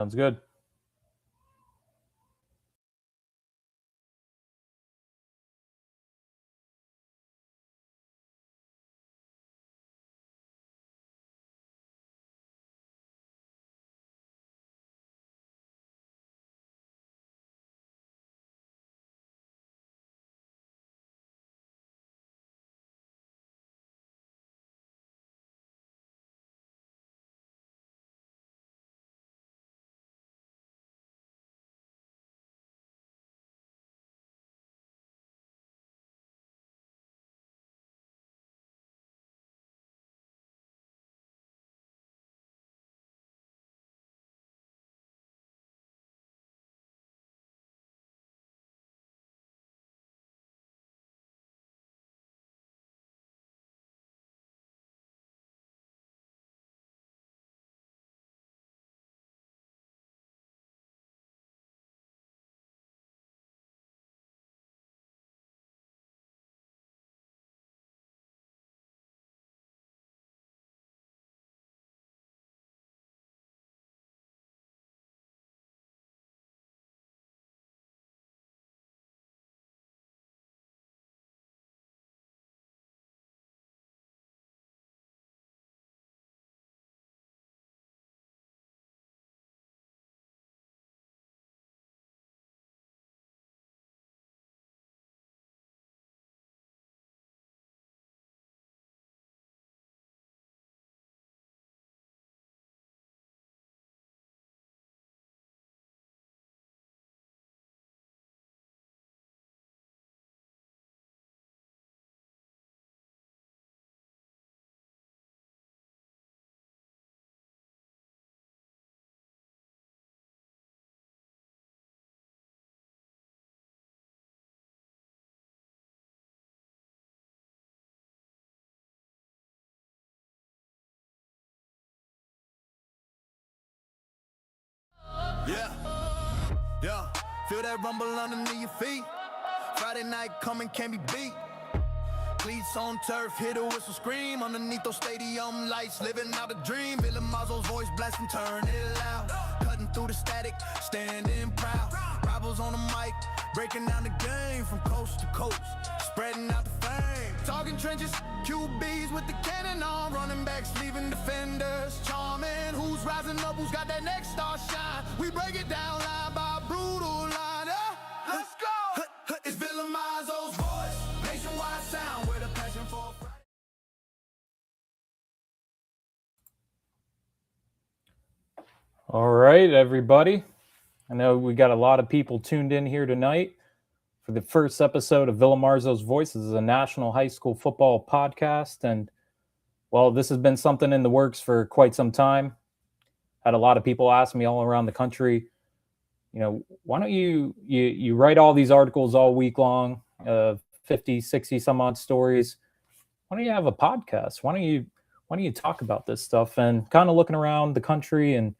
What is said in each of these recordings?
Sounds good. Yeah, yeah, feel that rumble underneath your feet. Friday night coming, can't be beat. Cleats on turf, hit a whistle scream. Underneath those stadium lights, living out a dream. Billy Mazo's voice blasting, turn it loud. Cutting through the static, standing proud. Rivals on the mic, breaking down the game from coast to coast, spreading out the fame. Talking trenches, QBs with the cannon on, running backs leaving defenders charming. Who's rising up, who's got that next star shine? We break it down line by brutal line. Let's go! It's Billy Mazo's voice, nationwide sound with a passion for Friday. All right, everybody. I know we got a lot of people tuned in here tonight for the first episode of Villa Marzo's Voice. This is a national high school football podcast. And, well, this has been something in the works for quite some time. Had a lot of people ask me all around the country, why don't you write all these articles all week long, 50, 60 some odd stories. Why don't you have a podcast? Why don't you talk about this stuff? And kind of looking around the country and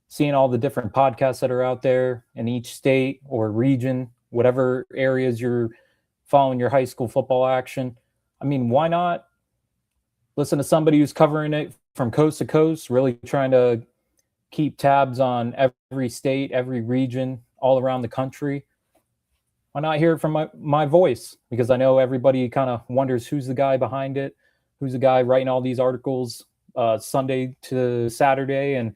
seeing all the different podcasts that are out there in each state or region, whatever areas you're following your high school football action. I mean, why not listen to somebody who's covering it from coast to coast, really trying to keep tabs on every state, every region, all around the country? Why not hear it from my voice? Because I know everybody kind of wonders who's the guy behind it, who's the guy writing all these articles Sunday to Saturday, and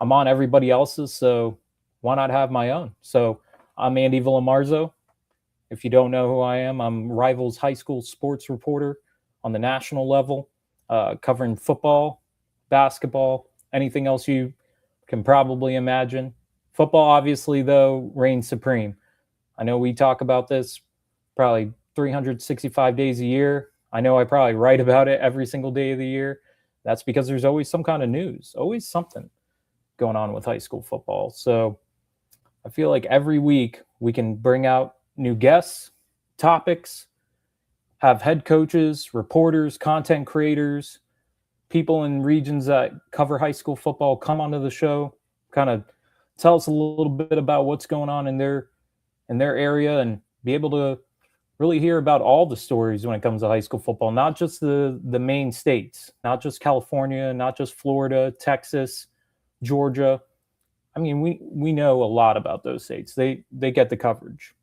I'm on everybody else's, so why not have my own? So I'm Andy Villamarzo. If you don't know who I am, I'm Rivals high school sports reporter on the national level, covering football, basketball, anything else you can probably imagine. Football, obviously, though, reigns supreme. I know we talk about this probably 365 days a year. I know I probably write about it every single day of the year. That's because there's always some kind of news, always something going on with high school football. So I feel like every week we can bring out new guests, topics, have head coaches, reporters, content creators, people in regions that cover high school football come onto the show, kind of tell us a little bit about what's going on in their area, and be able to really hear about all the stories when it comes to high school football, not just the main states, not just California, not just Florida, Texas, Georgia, I mean, we know a lot about those states. They get the coverage.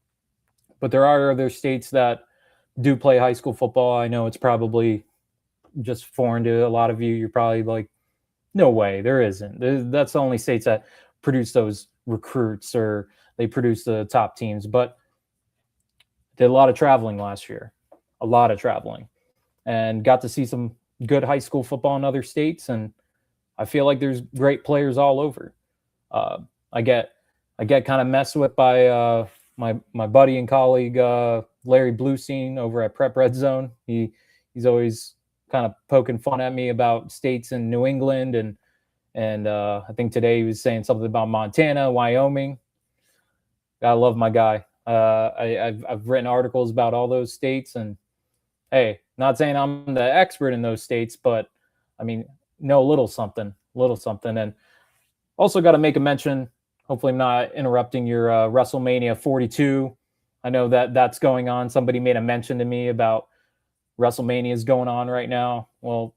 But there are other states that do play high school football. I know it's probably just foreign to a lot of you. You're probably like, no way, there isn't. That's the only states that produce those recruits or they produce the top teams. But did a lot of traveling last year, a lot of traveling, and got to see some good high school football in other states. And I feel like there's great players all over. Uh, I get kind of messed with by my buddy and colleague Larry Bluestein over at Prep Red Zone. He's always kind of poking fun at me about states in New England, and I think today he was saying something about Montana, Wyoming. Gotta love my guy. I've written articles about all those states, and hey, not saying I'm the expert in those states, but I mean, know a little something, and also got to make a mention. Hopefully, I'm not interrupting your WrestleMania 42. I know that that's going on. Somebody made a mention to me about WrestleMania is going on right now. Well,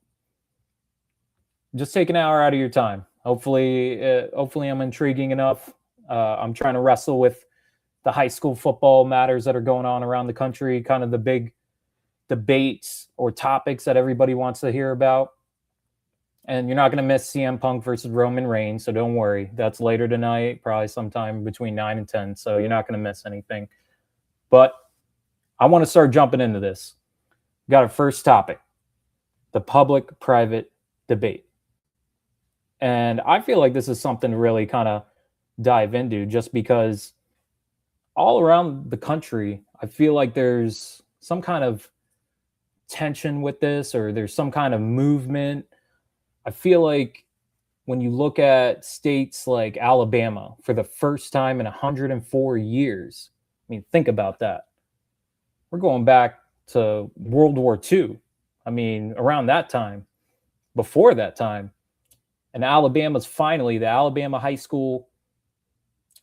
just take an hour out of your time. Hopefully I'm intriguing enough. I'm trying to wrestle with the high school football matters that are going on around the country, kind of the big debates or topics that everybody wants to hear about. And you're not going to miss CM Punk versus Roman Reigns, so don't worry. That's later tonight, probably sometime between 9 and 10, so you're not going to miss anything. But I want to start jumping into this. Got our first topic, the public-private debate. And I feel like this is something to really kind of dive into, just because all around the country, I feel like there's some kind of tension with this, or there's some kind of movement. I feel like when you look at states like Alabama for the first time in 104 years, I mean, think about that. We're going back to World War II. I mean, around that time, before that time, and Alabama's finally, the Alabama High School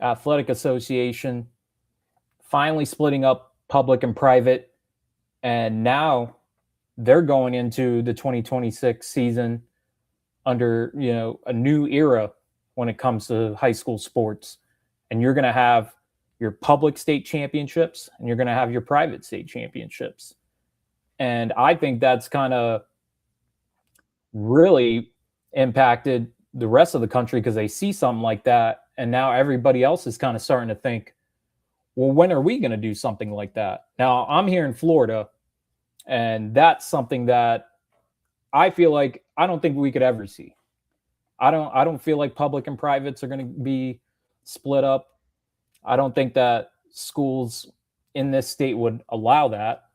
Athletic Association, finally splitting up public and private. And now they're going into the 2026 season under, a new era when it comes to high school sports. And you're going to have your public state championships and you're going to have your private state championships. And I think that's kind of really impacted the rest of the country, because they see something like that. And now everybody else is kind of starting to think, well, when are we going to do something like that? Now, I'm here in Florida, and that's something that I feel like I don't think we could ever see. I don't feel like public and privates are going to be split up. I don't think that schools in this state would allow that,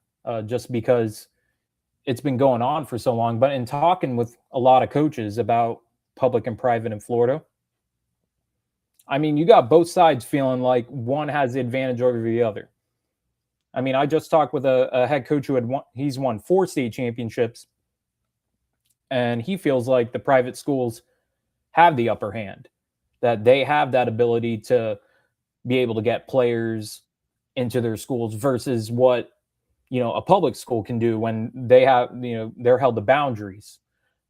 just because it's been going on for so long. But in talking with a lot of coaches about public and private in Florida, I mean, you got both sides feeling like one has the advantage over the other. I mean, I just talked with a head coach who he's won 4 state championships, and he feels like the private schools have the upper hand, that they have that ability to be able to get players into their schools versus what, a public school can do when they have, they're held to boundaries.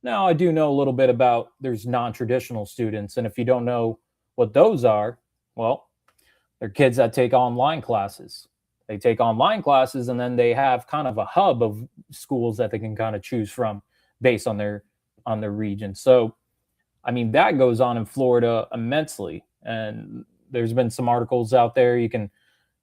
Now, I do know a little bit about there's non-traditional students, and if you don't know what those are, well, they're kids that take online classes. They take online classes, and then they have kind of a hub of schools that they can kind of choose from based on their region. So, I mean, that goes on in Florida immensely, and there's been some articles out there. You can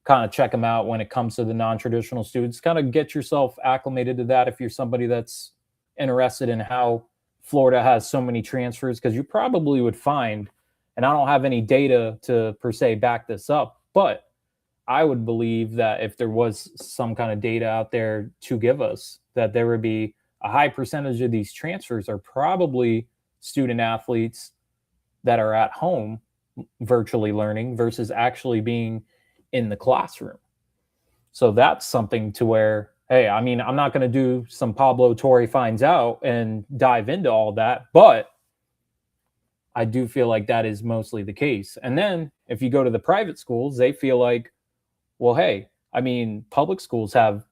kind of check them out when it comes to the non-traditional students. Kind of get yourself acclimated to that if you're somebody that's interested in how Florida has so many transfers, because you probably would find, and I don't have any data to per se back this up, but I would believe that if there was some kind of data out there to give us, that there would be a high percentage of these transfers are probably student athletes that are at home virtually learning versus actually being in the classroom. So that's something to where, hey, I mean, I'm not going to do some Pablo Torre finds out and dive into all that, but I do feel like that is mostly the case. And then if you go to the private schools, they feel like, well, hey, I mean, public schools have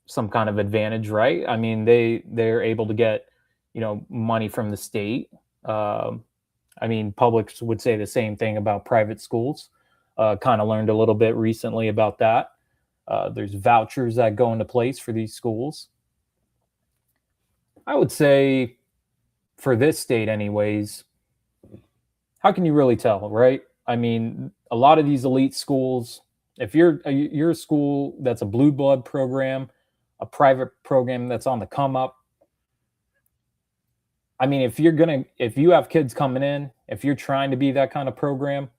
some kind of advantage, right? I mean, they're able to get, money from the state. I mean, publics would say the same thing about private schools. Kind of learned a little bit recently about that. There's vouchers that go into place for these schools. I would say for this state, anyways, how can you really tell, right? I mean, a lot of these elite schools, if you're a school that's a blue blood program, a private program that's on the come up, I mean, if you have kids coming in, if you're trying to be that kind of program,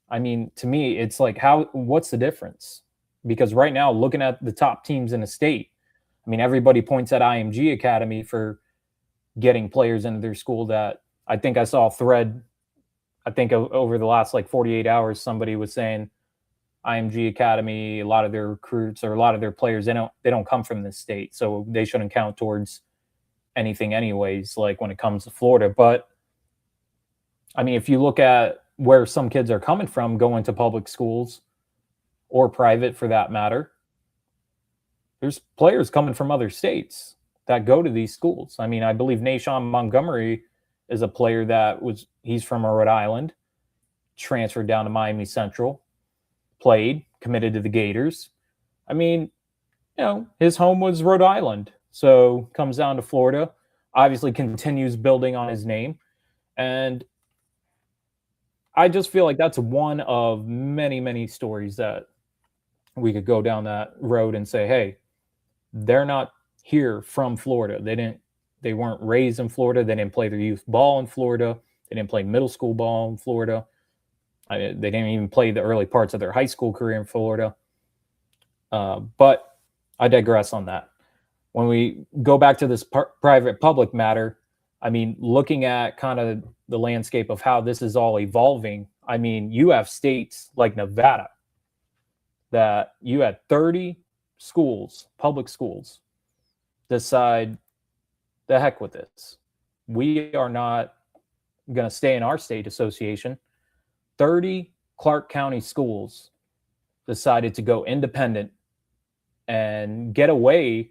I mean, to me, it's like what's the difference? Because right now, looking at the top teams in the state, I mean, everybody points at IMG Academy for getting players into their school. That I think I saw a thread. I think over the last like 48 hours, somebody was saying IMG Academy, a lot of their recruits or a lot of their players, they don't come from this state, so they shouldn't count towards anything anyways, like when it comes to Florida. But I mean, if you look at where some kids are coming from going to public schools or private for that matter, there's players coming from other states that go to these schools. I mean, I believe Nashawn Montgomery is a player he's from Rhode Island, transferred down to Miami Central, played, committed to the Gators. I mean, his home was Rhode Island. So comes down to Florida, obviously continues building on his name. And I just feel like that's one of many, many stories that we could go down that road and say, hey, they're not here from Florida. They weren't raised in Florida. They didn't play their youth ball in Florida. They didn't play middle school ball in Florida. They didn't even play the early parts of their high school career in Florida. But I digress on that. When we go back to this private public matter, I mean, looking at kind of the landscape of how this is all evolving, I mean, you have states like Nevada that you had 30 schools, public schools, decide the heck with this. We are not going to stay in our state association. 30 Clark County schools decided to go independent and get away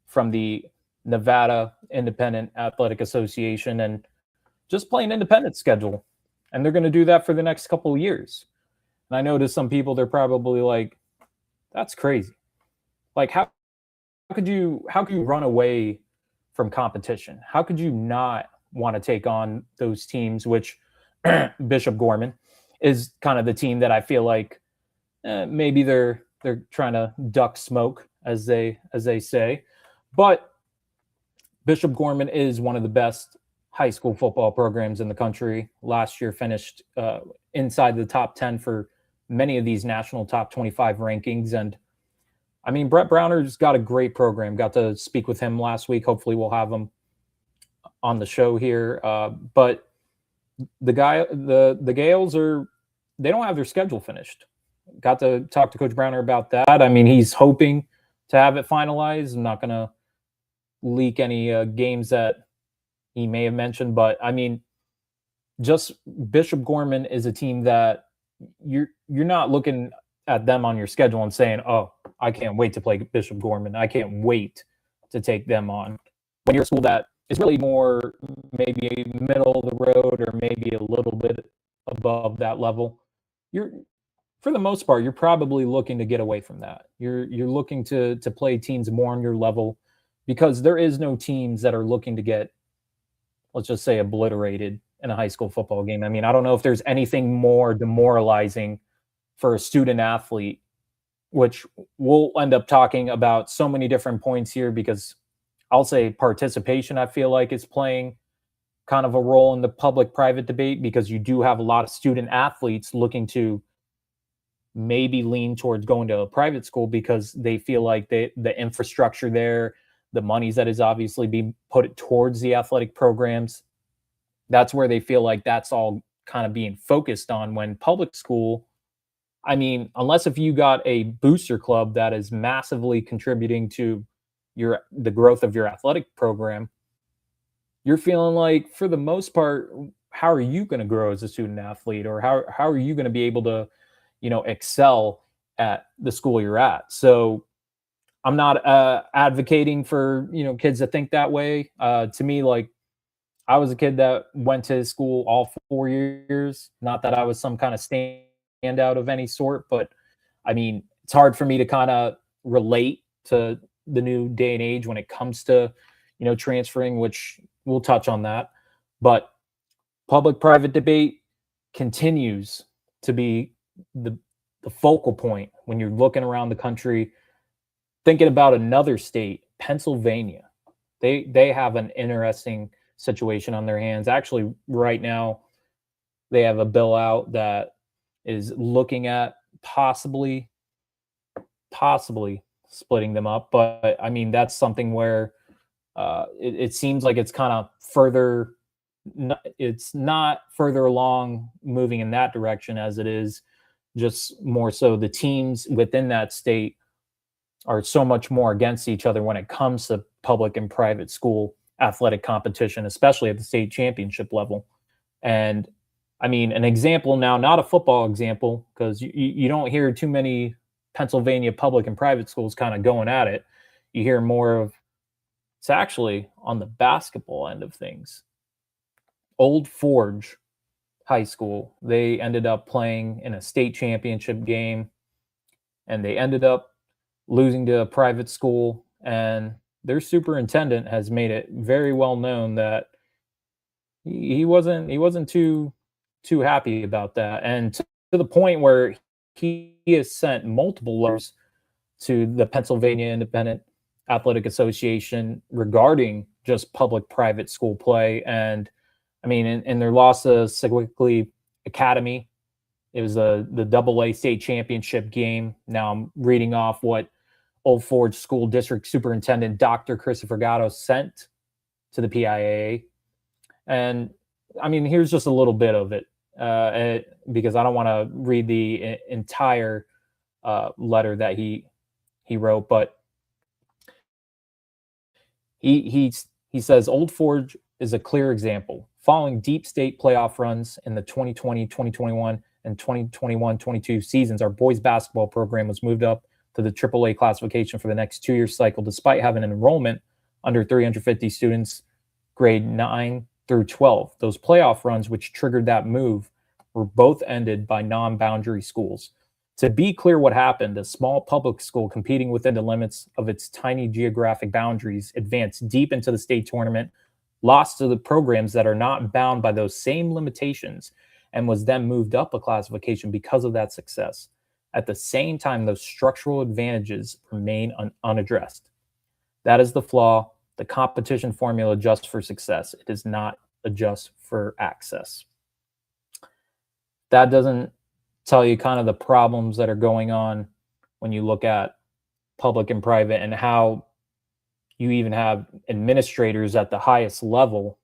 from the Nevada Independent Athletic Association and just play an independent schedule. And they're going to do that for the next couple of years. And I know to some people, they're probably like, that's crazy. Like, how could you run away from competition? How could you not want to take on those teams, which Bishop Gorman is kind of the team that I feel like maybe they're trying to duck smoke, as they say. But Bishop Gorman is one of the best high school football programs in the country. Last year finished inside the top 10 for many of these national top 25 rankings. And I mean, Brett Browner's got a great program. Got to speak with him last week. Hopefully we'll have him on the show here. But the Gales they don't have their schedule finished. Got to talk to Coach Browner about that. I mean, he's hoping to have it finalized. I'm not going to leak any games that he may have mentioned, but I mean, just Bishop Gorman is a team that you're not looking at them on your schedule and saying, oh, I can't wait to play Bishop Gorman. I can't wait to take them on. When you're a school that is really more maybe middle of the road or maybe a little bit above that level, for the most part, you're probably looking to get away from that. You're looking to play teams more on your level, because there is no teams that are looking to get, let's just say, obliterated in a high school football game. I mean, I don't know if there's anything more demoralizing for a student athlete, which we'll end up talking about so many different points here, because I'll say participation, I feel like, is playing kind of a role in the public-private debate, because you do have a lot of student athletes looking to maybe lean towards going to a private school because they feel like the infrastructure there, the monies that is obviously being put towards the athletic programs, that's where they feel like that's all kind of being focused on. When public school, I mean, unless if you got a booster club that is massively contributing to the growth of your athletic program, you're feeling like, for the most part, how are you going to grow as a student athlete, or how are you going to be able to, excel at the school you're at? So I'm not advocating for, kids that think that way. To me, like, I was a kid that went to school all 4 years. Not that I was some kind of standout of any sort, but I mean, it's hard for me to kind of relate to the new day and age when it comes to, transferring, which we'll touch on that. But public private debate continues to be the the focal point when you're looking around the country, thinking about another state, Pennsylvania. They have an interesting situation on their hands. Actually, right now, they have a bill out that is looking at possibly splitting them up. But I mean, that's something where it seems like it's kind of further. It's not further along moving in that direction as it is just more so the teams within that state are so much more against each other when it comes to public and private school athletic competition, especially at the state championship level. And I mean, an example now, not a football example, because you don't hear too many Pennsylvania public and private schools kind of going at it. You hear more of it's actually on the basketball end of things. Old Forge High School, they ended up playing in a state championship game and they ended up losing to a private school. And their superintendent has made it very well known that he wasn't too happy about that, and to the point where he has sent multiple letters to the Pennsylvania Independent Athletic Association regarding just public private school play. And I mean, in their loss to Sequickley Academy, it was the Double A state championship game. Now I'm reading off what Old Forge School District Superintendent Dr. Christopher Gatto sent to the PIAA. And I mean, here's just a little bit of it, because I don't want to read the entire letter that he wrote, but he says Old Forge is a clear example. Following deep state playoff runs in the 2020, 2021, and 2021-22 seasons, our boys basketball program was moved up to the AAA classification for the next 2-year cycle, despite having an enrollment under 350 students, grade 9 through 12. Those playoff runs, which triggered that move, were both ended by non-boundary schools. To be clear what happened, a small public school competing within the limits of its tiny geographic boundaries advanced deep into the state tournament, lost to the programs that are not bound by those same limitations, and was then moved up a classification because of that success. At the same time, those structural advantages remain unaddressed. That is the flaw. The competition formula adjusts for success. It does not adjust for access. That doesn't tell you kind of the problems that are going on when you look at public and private, and how you even have administrators at the highest level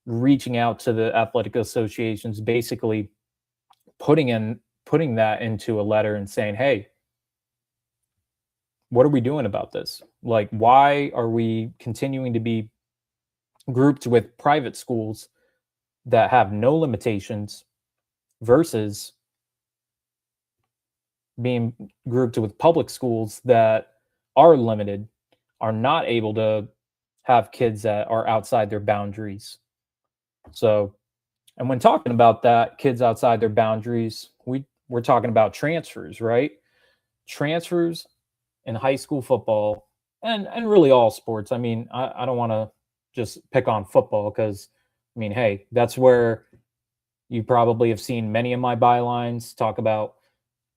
reaching out to the athletic associations, basically putting that into a letter and saying, hey, what are we doing about this? Like, why are we continuing to be grouped with private schools that have no limitations versus being grouped with public schools that are limited, are not able to have kids that are outside their boundaries? So, and when talking about that, kids outside their boundaries, we're talking about transfers, right? Transfers in high school football and really all sports. I mean, I don't want to just pick on football because, I mean, hey, that's where you probably have seen many of my bylines talk about,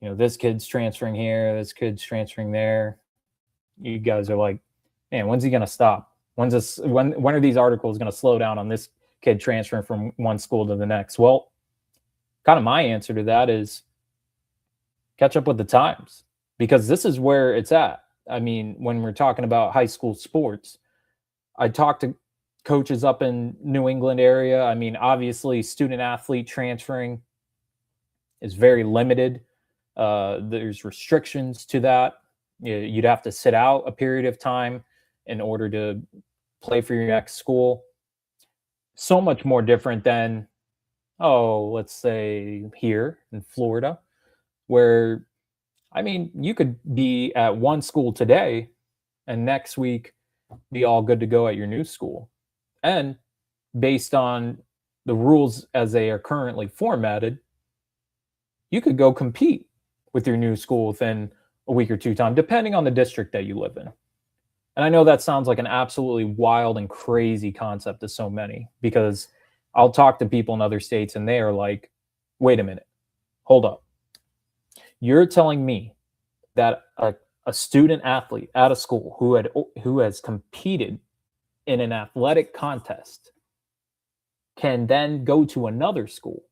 this kid's transferring here, this kid's transferring there. You guys are like, man, when's he going to stop? When are these articles going to slow down on this kid transferring from one school to the next? Well, kind of my answer to that is catch up with the times, because this is where it's at. I mean, when we're talking about high school sports, I talked to coaches up in New England area. I mean, obviously student athlete transferring is very limited. There's restrictions to that. You'd have to sit out a period of time in order to play for your next school. So much more different than, let's say here in Florida, where, I mean, you could be at one school today and next week be all good to go at your new school. And based on the rules as they are currently formatted, you could go compete with your new school within a week or two time, depending on the district that you live in. And I know that sounds like an absolutely wild and crazy concept to so many, because I'll talk to people in other states and they are like, wait a minute, hold up. You're telling me that a student athlete at a school who has competed in an athletic contest can then go to another school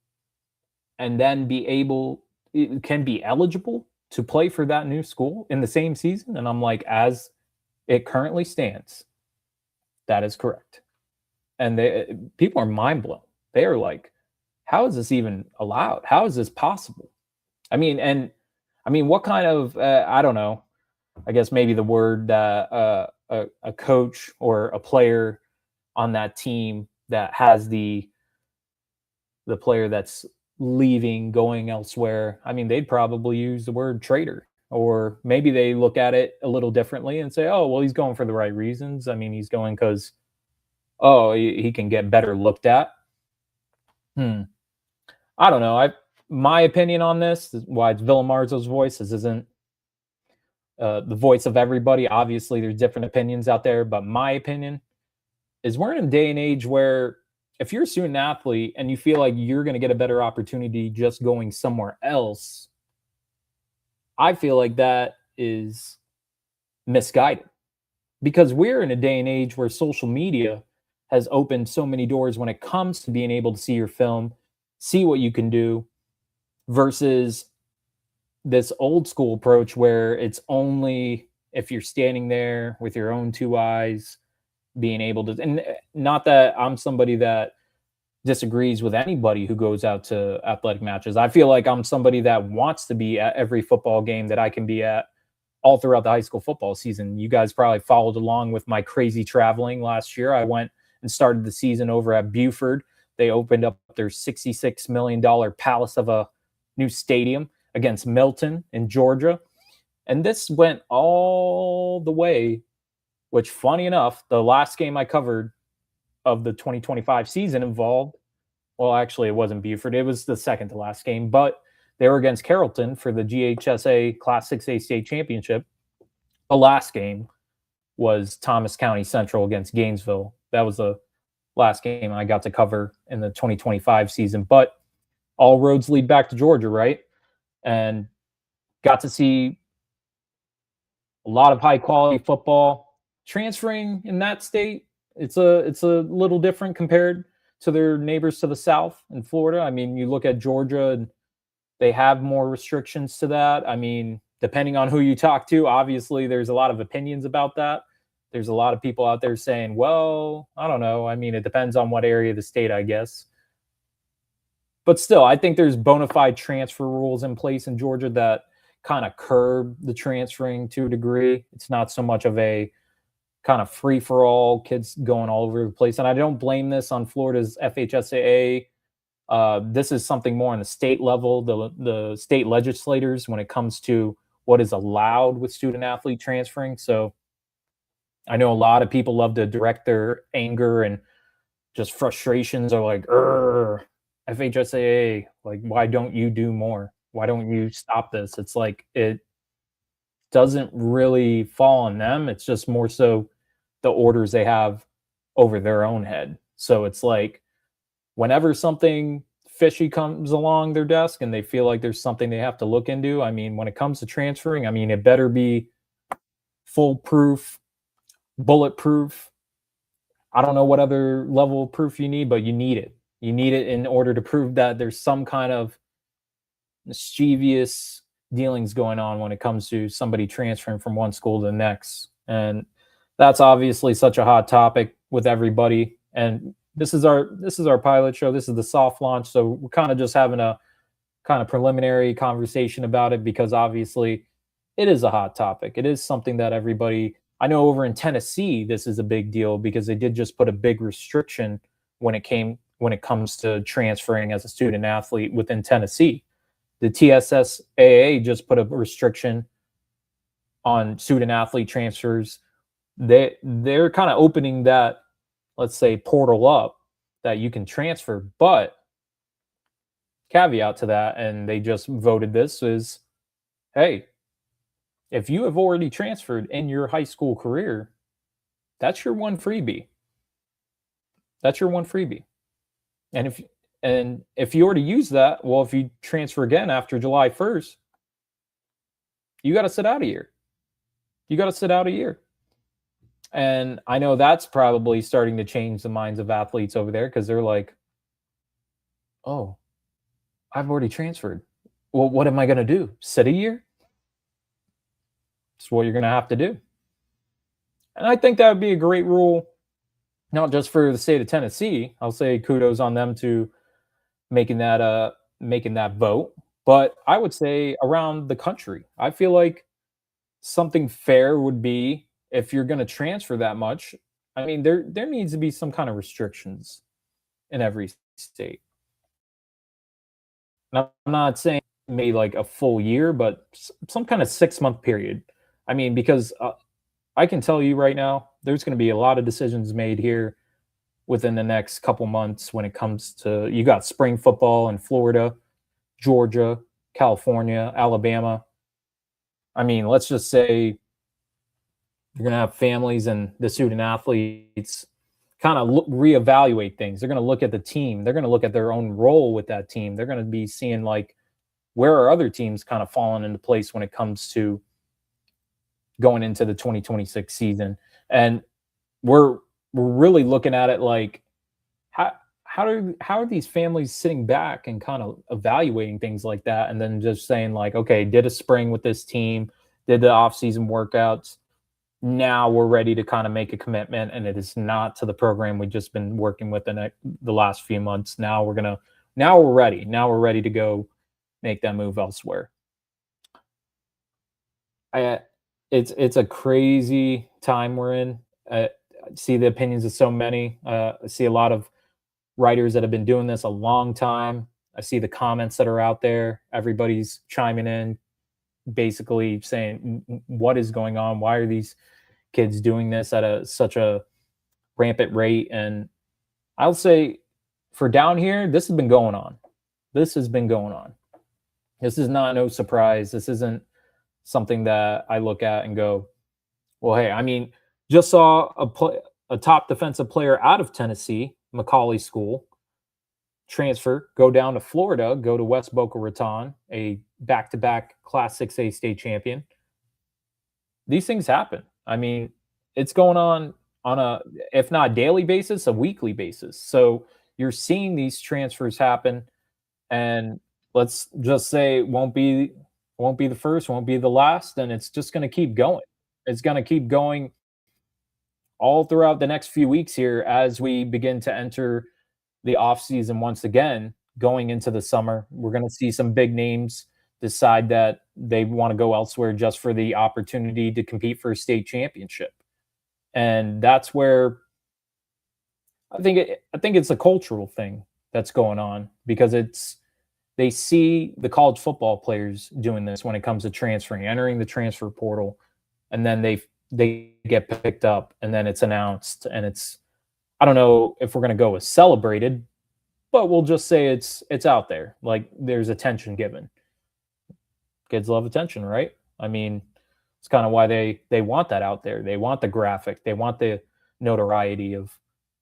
and then can be eligible to play for that new school in the same season? And I'm like, as it currently stands, that is correct. And people are mind blown. They are like, how is this even allowed? How is this possible? What kind of, I don't know, I guess maybe the word a coach or a player on that team that has the player that's leaving, going elsewhere, they'd probably use the word traitor. Or maybe they look at it a little differently and say, oh, well, he's going for the right reasons. He's going because, he can get better looked at. I don't know. My opinion on this is why it's Villamarzo's voice. This isn't the voice of everybody. Obviously, there's different opinions out there, but my opinion is we're in a day and age where if you're a student athlete and you feel like you're going to get a better opportunity just going somewhere else, I feel like that is misguided, because we're in a day and age where social media has opened so many doors when it comes to being able to see your film, see what you can do, versus this old school approach where it's only if you're standing there with your own two eyes being able to. And not that I'm somebody that disagrees with anybody who goes out to athletic matches. I feel like I'm somebody that wants to be at every football game that I can be at all throughout the high school football season. You guys probably followed along with my crazy traveling last year. I went and started the season over at Buford. They opened up their $66 million palace of a new stadium against Milton in Georgia. And this went all the way, which, funny enough, the last game I covered of the 2025 season involved, well, actually, it wasn't Buford. It was the second to last game, but they were against Carrollton for the GHSA Class 6A state championship. The last game was Thomas County Central against Gainesville. That was the last game I got to cover in the 2025 season. But all roads lead back to Georgia, right? And got to see a lot of high quality football. Transferring in that state, it's a little different compared to their neighbors to the south in Florida. You look at Georgia and they have more restrictions to that. Depending on who you talk to, obviously there's a lot of opinions about that. There's a lot of people out there saying, well, I don't know. It depends on what area of the state, I guess. But still, I think there's bona fide transfer rules in place in Georgia that kind of curb the transferring to a degree. It's not so much of a kind of free-for-all, kids going all over the place. And I don't blame this on Florida's FHSAA. This is something more on the state level, the state legislators, when it comes to what is allowed with student-athlete transferring. So I know a lot of people love to direct their anger and just frustrations are like, FHSAA, like, why don't you do more? Why don't you stop this? It's like, it doesn't really fall on them. It's just more so the orders they have over their own head. So it's like, whenever something fishy comes along their desk and they feel like there's something they have to look into, when it comes to transferring, it better be foolproof, bulletproof. I don't know what other level of proof you need, but you need it. You need it in order to prove that there's some kind of mischievous dealings going on when it comes to somebody transferring from one school to the next. And that's obviously such a hot topic with everybody. And this is our pilot show. This is the soft launch. So we're kind of just having a kind of preliminary conversation about it, because obviously it is a hot topic. It is something that everybody, I know over in Tennessee, this is a big deal because they did just put a big restriction when it comes to transferring as a student athlete within Tennessee. The TSSAA just put a restriction on student athlete transfers. They're kind of opening that, let's say, portal up that you can transfer. But caveat to that, and they just voted this, is, hey, if you have already transferred in your high school career, that's your one freebie. That's your one freebie. And if you already use that, well, if you transfer again after July 1st, you got to sit out a year. You got to sit out a year. And I know that's probably starting to change the minds of athletes over there, because they're like, oh, I've already transferred. Well, what am I going to do? Sit a year? It's what you're going to have to do. And I think that would be a great rule, not just for the state of Tennessee. I'll say kudos on them to making that vote, but I would say around the country. I feel like something fair would be, if you're going to transfer that much, I mean, there needs to be some kind of restrictions in every state. And I'm not saying maybe like a full year, but some kind of 6-month period. I mean, because I can tell you right now, there's going to be a lot of decisions made here within the next couple months when it comes to, you got spring football in Florida, Georgia, California, Alabama. I mean, let's just say you're going to have families and the student athletes kind of reevaluate things. They're going to look at the team. They're going to look at their own role with that team. They're going to be seeing, like, where are other teams kind of falling into place when it comes to going into the 2026 season. And we're really looking at it like, how are these families sitting back and kind of evaluating things like that, and then just saying, like, okay, did a spring with this team, did the off-season workouts, now we're ready to kind of make a commitment, and it is not to the program we've just been working with the last few months. Now we're ready. Now we're ready to go make that move elsewhere. It's a crazy time we're in. I see the opinions of so many. I see a lot of writers that have been doing this a long time. I see the comments that are out there. Everybody's chiming in, basically saying, what is going on? Why are these kids doing this at such a rampant rate? And I'll say, for down here, this has been going on. This is not no surprise. This isn't something that I look at and go, well, hey, I mean, just saw a top defensive player out of Tennessee, Macaulay School, transfer, go down to Florida, go to West Boca Raton, a back-to-back Class 6A state champion. These things happen. I mean, it's going on a, if not daily basis, a weekly basis. So you're seeing these transfers happen, and let's just say it won't be the first, won't be the last, and it's just going to keep going. It's going to keep going all throughout the next few weeks here as we begin to enter the off season once again. Going into the summer, we're going to see some big names decide that they want to go elsewhere just for the opportunity to compete for a state championship. And that's where I think it's a cultural thing that's going on, because they see the college football players doing this when it comes to transferring, entering the transfer portal, and then they get picked up, and then it's announced, and it's, I don't know if we're going to go with celebrated, but we'll just say it's out there. Like, there's attention given. Kids love attention, right? I mean, it's kind of why they want that out there. They want the graphic. They want the notoriety of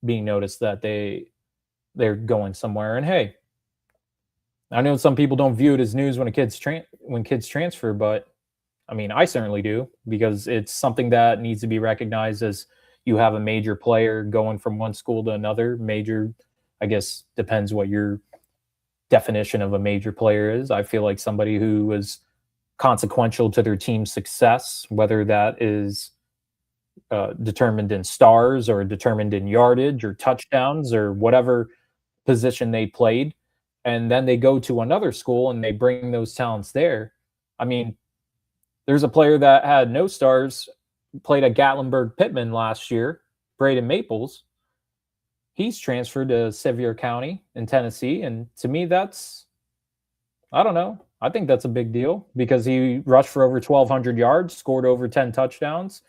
being noticed that they're going somewhere. And hey, I know some people don't view it as news when kids transfer, but I mean, I certainly do, because it's something that needs to be recognized as you have a major player going from one school to another. Major, I guess, depends what your definition of a major player is. I feel like somebody who was consequential to their team's success, whether that is determined in stars or determined in yardage or touchdowns or whatever position they played, and then they go to another school and they bring those talents there. I mean, there's a player that had no stars, played at Gatlinburg Pittman last year, Braden Maples. He's transferred to Sevier County in Tennessee. And to me, that's, I don't know. I think that's a big deal, because he rushed for over 1,200 yards, scored over 10 touchdowns.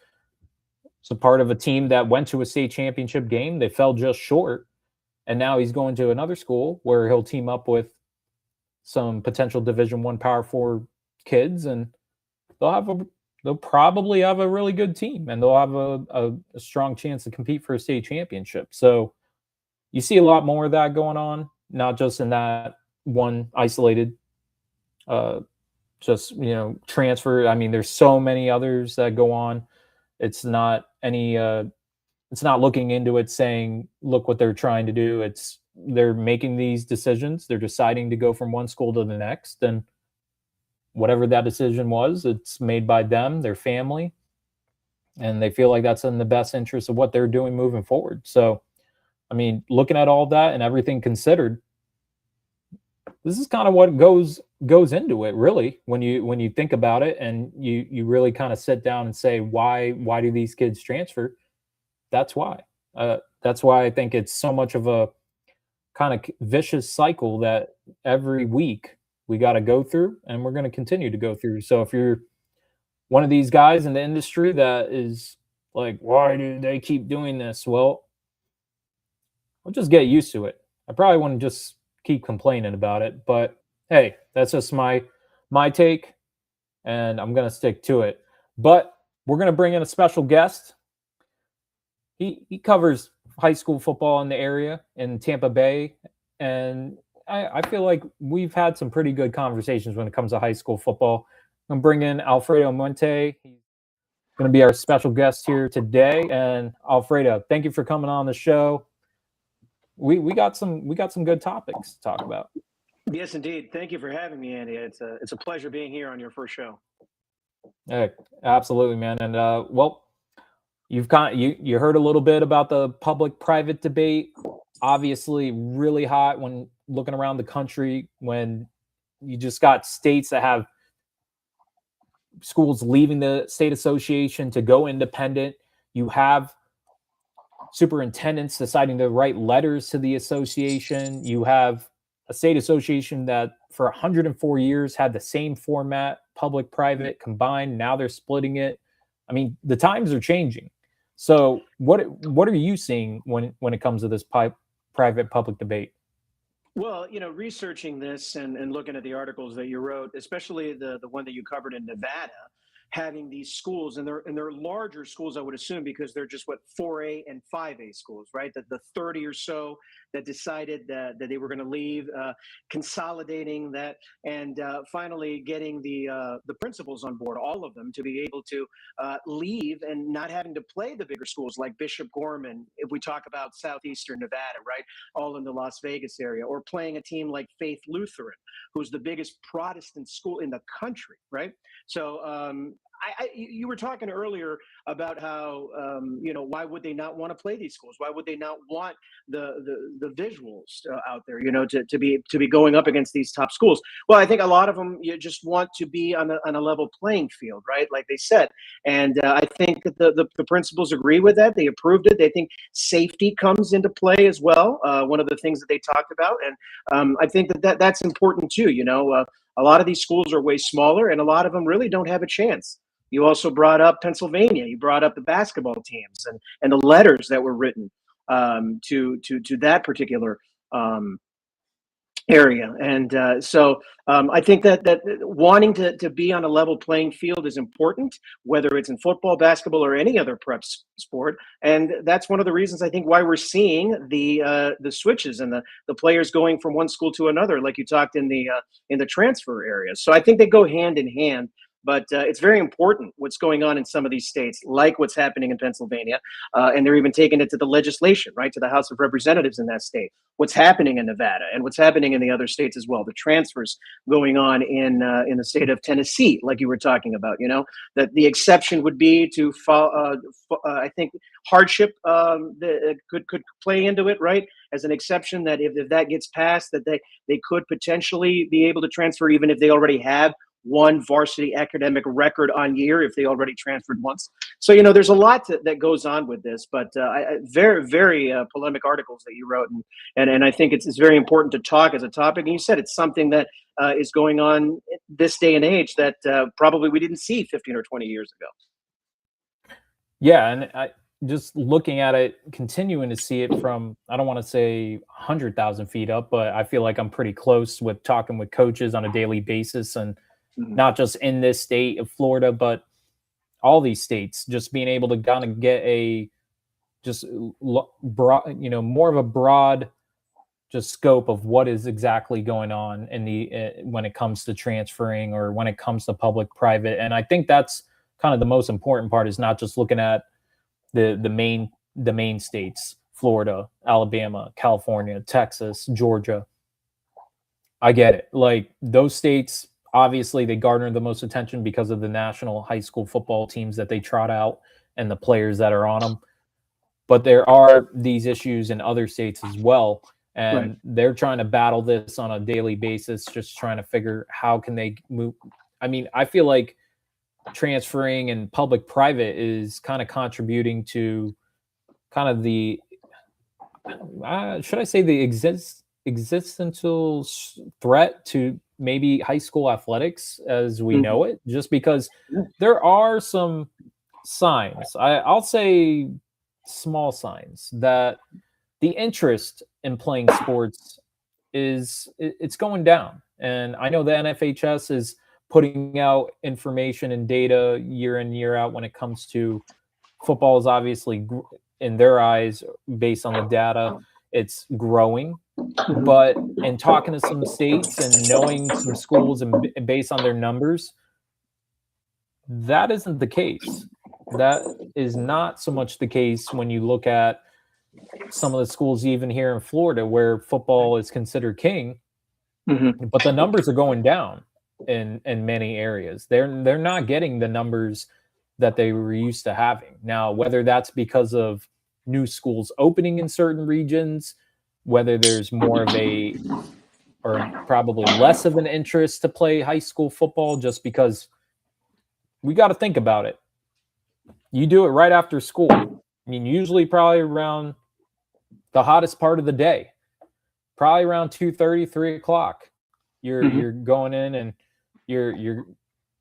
So part of a team that went to a state championship game. They fell just short, And now he's going to another school where he'll team up with some potential Division I Power 4 kids, and they'll probably have a really good team, and they'll have a strong chance to compete for a state championship. So you see a lot more of that going on, not just in that one isolated transfer. I mean, there's so many others that go on. It's not looking into it saying, look what they're trying to do. They're making these decisions. They're deciding to go from one school to the next. And whatever that decision was, it's made by them, their family. And they feel like that's in the best interest of what they're doing moving forward. So, I mean, looking at all that and everything considered, this is kind of what goes into it, really, when you think about it, and you really kind of sit down and say, why do these kids transfer? That's why. That's why I think it's so much of a kind of vicious cycle that every week we got to go through, and we're going to continue to go through. So if you're one of these guys in the industry that is like, why do they keep doing this? Well, I'll just get used to it. I probably wouldn't just keep complaining about it, but hey, that's just my take, and I'm going to stick to it. But we're going to bring in a special guest. He covers high school football in the area in Tampa Bay, and I feel like we've had some pretty good conversations when it comes to high school football. I'm going to bring in Alfredo Muente. He's going to be our special guest here today. And Alfredo, thank you for coming on the show. We got some good topics to talk about. Yes, indeed. Thank you for having me, Andy. It's a pleasure being here on your first show. Hey, absolutely, man. And you've you heard a little bit about the public-private debate. Obviously, really hot when looking around the country, when you just got states that have schools leaving the state association to go independent. You have superintendents deciding to write letters to the association. You have a state association that for 104 years had the same format, public-private combined. Now they're splitting it. I mean, the times are changing. So what are you seeing when it comes to this private-public debate? Well, researching this and looking at the articles that you wrote, especially the one that you covered in Nevada, having these schools, and they're larger schools, I would assume, because they're just 4A and 5A schools, right? The 30 or so that decided that they were going to leave, consolidating that, and finally getting the principals on board, all of them, to be able to leave and not having to play the bigger schools like Bishop Gorman, if we talk about southeastern Nevada, right, all in the Las Vegas area, or playing a team like Faith Lutheran, who's the biggest Protestant school in the country, right? So you were talking earlier about how why would they not want to play these schools? Why would they not want the visuals out there? To be going up against these top schools. Well, I think a lot of them just want to be on a level playing field, right? Like they said, and I think that the principals agree with that. They approved it. They think safety comes into play as well. One of the things that they talked about, and I think that's important too. A lot of these schools are way smaller, and a lot of them really don't have a chance. You also brought up Pennsylvania. You brought up the basketball teams and the letters that were written to that particular area. And so I think that wanting to be on a level playing field is important, whether it's in football, basketball, or any other prep sport. And that's one of the reasons I think why we're seeing the switches and the players going from one school to another, like you talked in the transfer area. So I think they go hand in hand. But it's very important what's going on in some of these states, like what's happening in Pennsylvania. And they're even taking it to the legislation, right, to the House of Representatives in that state. What's happening in Nevada and what's happening in the other states as well. The transfers going on in the state of Tennessee, like you were talking about, that the exception would be to, I think, hardship could play into it, right, as an exception that if that gets passed, that they could potentially be able to transfer even if they already have one varsity academic record on year, if they already transferred once. So, there's a lot that goes on with this, but very, very polemic articles that you wrote. And I think it's very important to talk as a topic. And you said it's something that is going on this day and age that probably we didn't see 15 or 20 years ago. Yeah. And just looking at it, continuing to see it from, I don't want to say 100,000 feet up, but I feel like I'm pretty close with talking with coaches on a daily basis, and not just in this state of Florida, but all these states, just being able to kind of get a broad, more of a broad just scope of what is exactly going on in the when it comes to transferring or when it comes to public private. And I think that's kind of the most important part, is not just looking at the main states, Florida, Alabama, California, Texas, Georgia. I get it. Like, those states, obviously they garner the most attention because of the national high school football teams that they trot out and the players that are on them. But there are these issues in other states as well. And they're trying to battle this on a daily basis, just trying to figure how can they move. I mean, I feel like transferring and public private is kind of contributing to kind of the, should I say, the existential threat to maybe high school athletics as we know it, just because there are some signs, I'll say small signs, that the interest in playing sports it's going down. And I know the NFHS is putting out information and data year in, year out when it comes to football. Is obviously, in their eyes, based on the data, it's growing. But in talking to some states and knowing some schools and based on their numbers, that isn't the case. That is not so much the case when you look at some of the schools even here in Florida where football is considered king, but the numbers are going down in many areas. They're not getting the numbers that they were used to having. Now, whether that's because of new schools opening in certain regions, whether there's more of a, or probably less of an interest to play high school football, just because we got to think about it. You do it right after school. I mean, usually probably around the hottest part of the day, probably around 2:30, 3 o'clock. You're going in and you're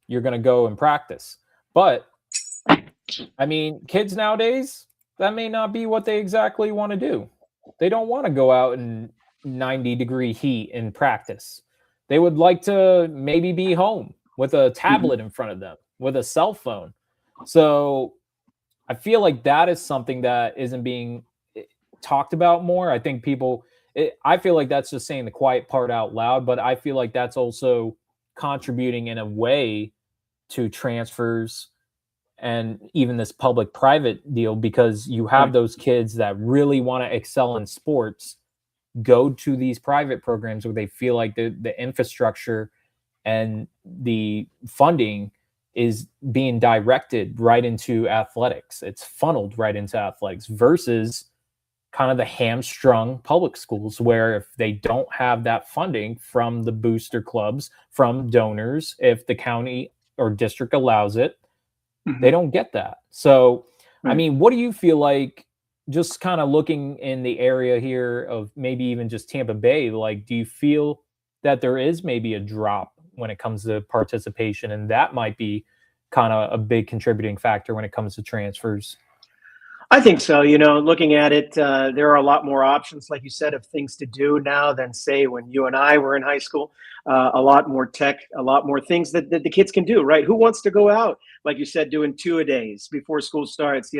going to go and practice. But I mean, kids nowadays, that may not be what they exactly want to do. They don't want to go out in 90-degree heat and practice. They would like to maybe be home with a tablet in front of them, with a cell phone. So I feel like that is something that isn't being talked about more. I think I feel like that's just saying the quiet part out loud, but I feel like that's also contributing in a way to transfers and even this public-private deal, because you have those kids that really want to excel in sports go to these private programs where they feel like the infrastructure and the funding is being directed right into athletics. It's funneled right into athletics versus kind of the hamstrung public schools, where if they don't have that funding from the booster clubs, from donors, if the county or district allows it, they don't get that. So, I mean, what do you feel like, just kind of looking in the area here of maybe even just Tampa Bay, like, do you feel that there is maybe a drop when it comes to participation, and that might be kind of a big contributing factor when it comes to transfers? I think so. Looking at it, there are a lot more options, like you said, of things to do now than, say, when you and I were in high school. A lot more tech, a lot more things that the kids can do, right? Who wants to go out, like you said, doing 2-a-days before school starts,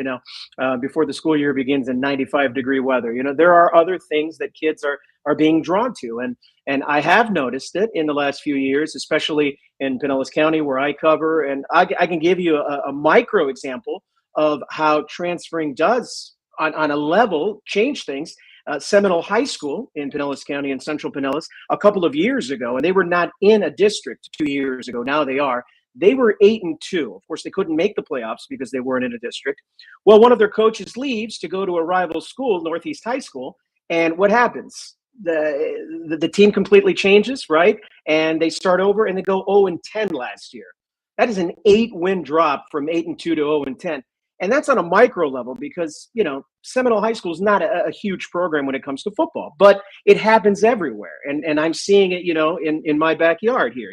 before the school year begins in 95-degree weather? There are other things that kids are being drawn to. And I have noticed it in the last few years, especially in Pinellas County, where I cover. And I can give you a micro example of how transferring does, on a level, change things. Seminole High School in Pinellas County, in central Pinellas, a couple of years ago, and they were not in a district 2 years ago. Now they are. They were 8-2. Of course, they couldn't make the playoffs because they weren't in a district. Well, one of their coaches leaves to go to a rival school, Northeast High School, and what happens? The team completely changes, right? And they start over, and they go 0-10 last year. That is an 8-win drop from 8-2 to 0-10. And that's on a micro level because, Seminole High School is not a huge program when it comes to football, but it happens everywhere. And I'm seeing it, in my backyard here.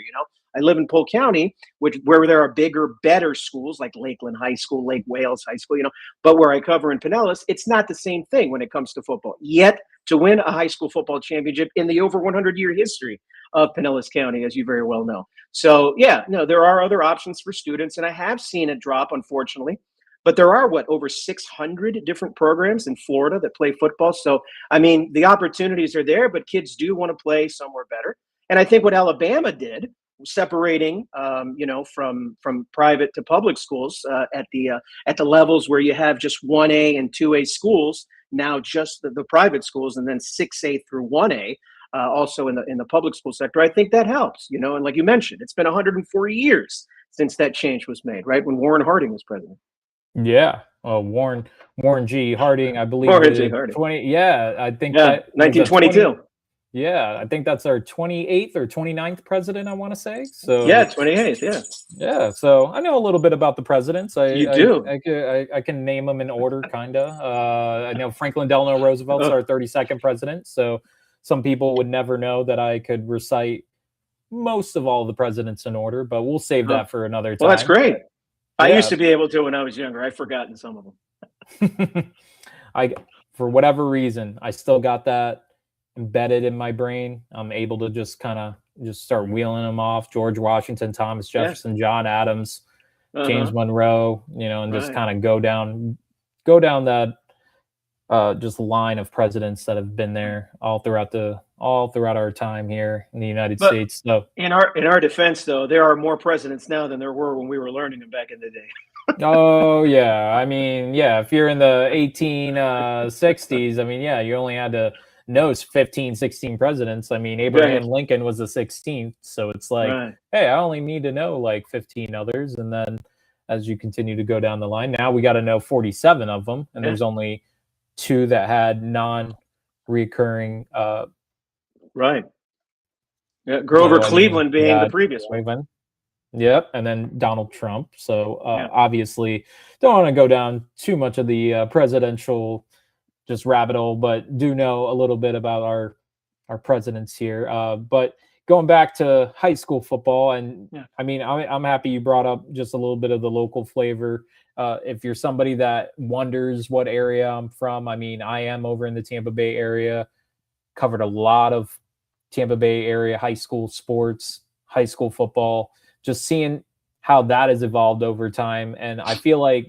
I live in Polk County, where there are bigger, better schools like Lakeland High School, Lake Wales High School, but where I cover in Pinellas, it's not the same thing when it comes to football. Yet to win a high school football championship in the over 100-year history of Pinellas County, as you very well know. So yeah, no, there are other options for students, and I have seen it drop, unfortunately. But there are over 600 different programs in Florida that play football. So, I mean, the opportunities are there, but kids do want to play somewhere better. And I think what Alabama did, separating, from private to public schools at the levels where you have just 1A and 2A schools, now just the private schools, and then 6A through 1A. Also in the public school sector, I think that helps, and like you mentioned, it's been 140 years since that change was made, right? When Warren Harding was president. Yeah. Warren G. Harding, I believe. Warren G. Harding. 20. Yeah, I think. Yeah, 1922. Yeah, I think that's our 28th or 29th president, I want to say. So yeah, 28th. Yeah. Yeah. So I know a little bit about the presidents. You do. I can name them in order, kind of. I know Franklin Delano Roosevelt's our 32nd president. So some people would never know that I could recite most of all the presidents in order, but we'll save that for another time. Well, that's great. I used to be able to when I was younger. I've forgotten some of them. For whatever reason, I still got that embedded in my brain. I'm able to just kind of start wheeling them off. George Washington, Thomas Jefferson, John Adams, James Monroe, and just kind of go down that just line of presidents that have been there all throughout our time here in the United States. So in our defense, though, there are more presidents now than there were when we were learning them back in the day. Oh yeah, I mean, yeah, if you're in the 1860s, I mean, yeah, you only had to know 15, 16 presidents. I mean, Abraham Lincoln was the 16th, so it's like, hey, I only need to know like 15 others, and then as you continue to go down the line, now we got to know 47 of them, and there's only 2 that had non-recurring. Right. Yeah, Grover Cleveland being the previous one. Yep, and then Donald Trump. So obviously, don't want to go down too much of the presidential just rabbit hole, but do know a little bit about our presidents here. But going back to high school football, and I mean, I'm happy you brought up just a little bit of the local flavor. If you're somebody that wonders what area I'm from, I mean, I am over in the Tampa Bay area, covered a lot of Tampa Bay area high school sports, high school football, just seeing how that has evolved over time. And I feel like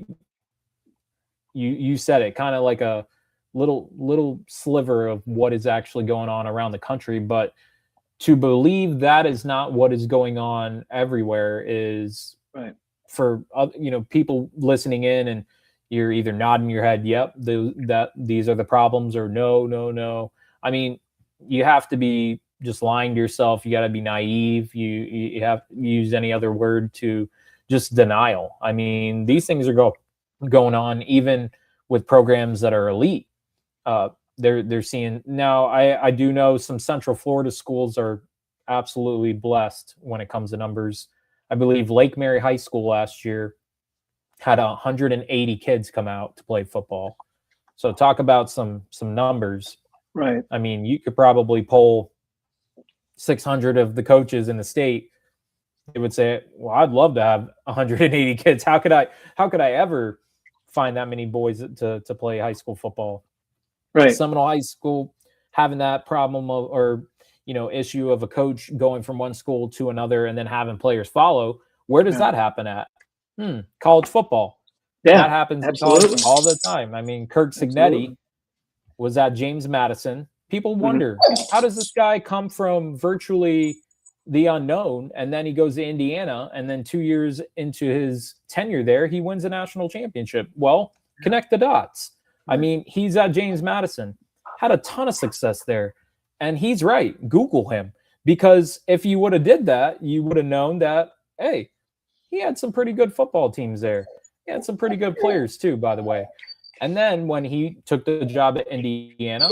you said it, kind of like a little sliver of what is actually going on around the country. But to believe that is not what is going on everywhere is for people listening in, and you're either nodding your head, yep, that these are the problems, or no. I mean, you have to be just lying to yourself. You got to be naive. You have to use any other word to just denial. I mean, these things are going on even with programs that are elite. They're seeing now. I do know some Central Florida schools are absolutely blessed when it comes to numbers. I believe Lake Mary High School last year had 180 kids come out to play football. So talk about some numbers. Right. I mean, you could probably poll 600 of the coaches in the state. They would say, well, I'd love to have 180 kids. How could I ever find that many boys to play high school football? Right. Seminole High School having that problem or issue of a coach going from one school to another and then having players follow. Where does that happen at? College football. Yeah, that happens in college all the time. I mean, Kirk Cignetti was at James Madison. People wonder, how does this guy come from virtually the unknown, and then he goes to Indiana, and then 2 years into his tenure there, he wins a national championship? Well, connect the dots. I mean, he's at James Madison, had a ton of success there, and he's right. Google him, because if you would have did that, you would have known that, hey, he had some pretty good football teams there. He had some pretty good players too, by the way. And then when he took the job at Indiana,